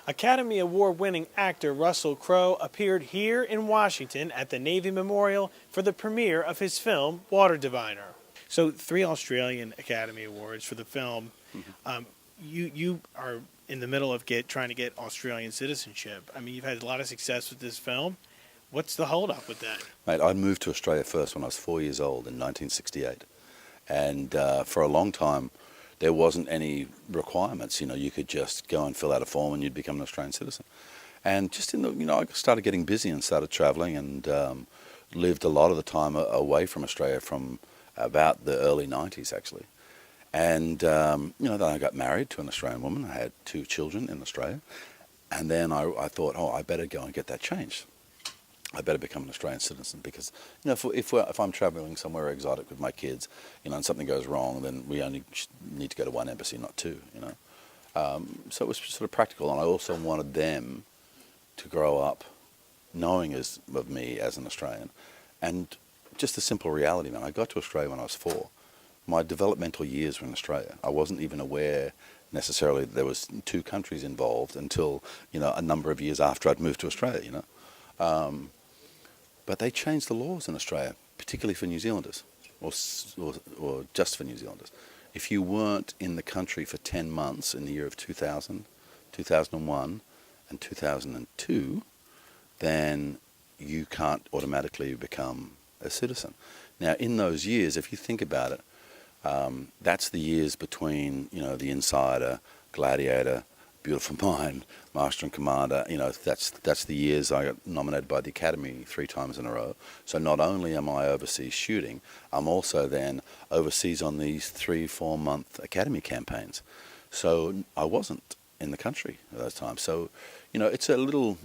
Academy Award-winning actor Russell Crowe appeared here in Washington at the Navy Memorial for the premiere of his film, Water Diviner. So 3 Australian Academy Awards for the film. You are in the middle of trying to get Australian citizenship. I mean, you've had a lot of success with this film. What's the hold-up with that? Mate, I moved to Australia first when I was 4 years old in 1968. And for a long time, there wasn't any requirements. You know, you could just go and fill out a form and you'd become an Australian citizen. And just I started getting busy and started traveling and lived a lot of the time away from Australia from about the early 90s, actually. And, then I got married to an Australian woman. I had 2 children in Australia. And then I thought, I better go and get that changed. I better become an Australian citizen because, if I'm traveling somewhere exotic with my kids, and something goes wrong, then we only need to go to one embassy, not 2, So it was sort of practical, and I also wanted them to grow up knowing of me as an Australian. And just a simple reality, man, I got to Australia when I was 4. My developmental years were in Australia. I wasn't even aware necessarily that there was 2 countries involved until, a number of years after I'd moved to Australia, But they changed the laws in Australia, particularly for New Zealanders, or just for New Zealanders. If you weren't in the country for 10 months in the year of 2000, 2001, and 2002, then you can't automatically become a citizen. Now, in those years, if you think about it, that's the years between, The Insider, Gladiator, Beautiful Mind, Master and Commander. That's the years I got nominated by the Academy 3 times in a row. So not only am I overseas shooting, I'm also then overseas on these 3-4 month Academy campaigns. So I wasn't in the country at those times. So, it's a little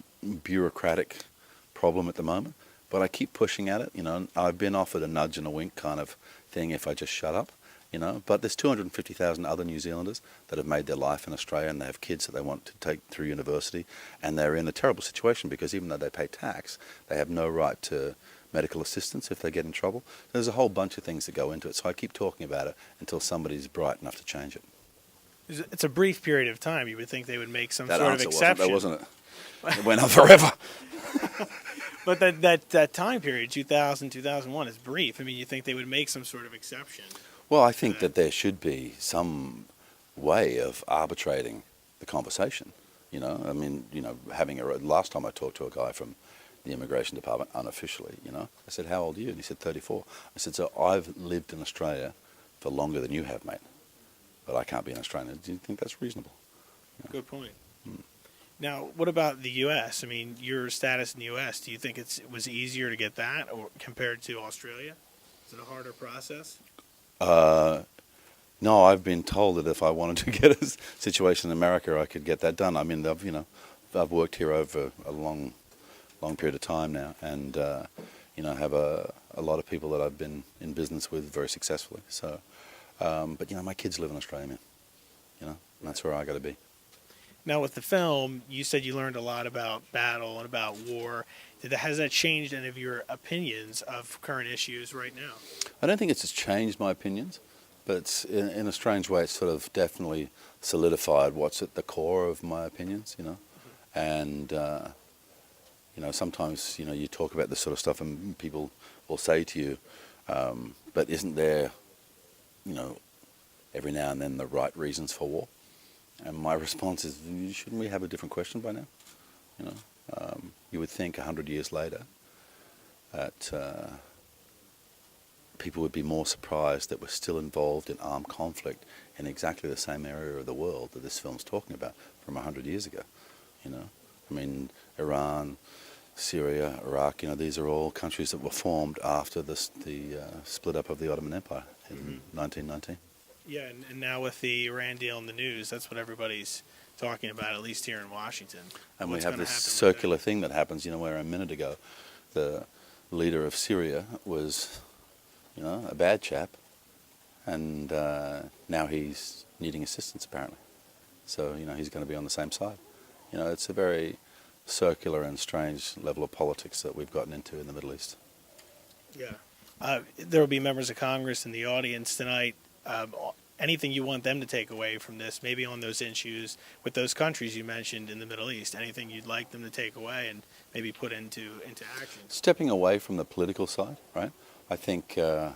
bureaucratic problem at the moment, but I keep pushing at it. I've been offered a nudge and a wink kind of thing if I just shut up. But there's 250,000 other New Zealanders that have made their life in Australia and they have kids that they want to take through university, and they're in a terrible situation because even though they pay tax, they have no right to medical assistance if they get in trouble. There's a whole bunch of things that go into it, so I keep talking about it until somebody's bright enough to change it. It's a brief period of time. You would think they would make some sort of exception. Wasn't it? It went on forever. But that time period, 2000, 2001, is brief. I mean, you think they would make some sort of exception. Well, I think that there should be some way of arbitrating the conversation. Last time I talked to a guy from the immigration department unofficially, I said, "How old are you?" And he said, 34. I said, "So I've lived in Australia for longer than you have, mate. But I can't be an Australian. Do you think that's reasonable?" Good point. Now, what about the U.S.? I mean, your status in the U.S., do you think it was easier to get that or compared to Australia? Is it a harder process? No, I've been told that if I wanted to get a situation in America, I could get that done. I mean, I've worked here over a long period of time now, and have a lot of people that I've been in business with very successfully. So, but my kids live in Australia, man. And that's where I got to be. Now, with the film, you said you learned a lot about battle and about war. Has that changed any of your opinions of current issues right now? I don't think it's changed my opinions, but it's, in a strange way, it's sort of definitely solidified what's at the core of my opinions, And, sometimes, you talk about this sort of stuff and people will say to you, but isn't there, every now and then the right reasons for war? And my response is, shouldn't we have a different question by now? You would think 100 years later that people would be more surprised that we're still involved in armed conflict in exactly the same area of the world that this film's talking about from 100 years ago. I mean, Iran, Syria, Iraq, these are all countries that were formed after the split up of the Ottoman Empire in 1919. Yeah, and now with the Iran deal in the news, that's what everybody's talking about, at least here in Washington. And we have this circular thing that happens, where a minute ago the leader of Syria was, a bad chap, and now he's needing assistance apparently. So, he's going to be on the same side. It's a very circular and strange level of politics that we've gotten into in the Middle East. Yeah. There will be members of Congress in the audience tonight. anything you want them to take away from this, maybe on those issues with those countries you mentioned in the Middle East, anything you'd like them to take away and maybe put into action? Stepping away from the political side, right? I think the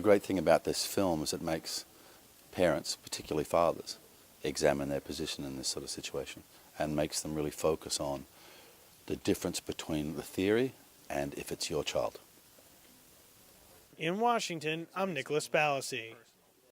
great thing about this film is it makes parents, particularly fathers, examine their position in this sort of situation and makes them really focus on the difference between the theory and if it's your child. In Washington, I'm Nicholas Balassi.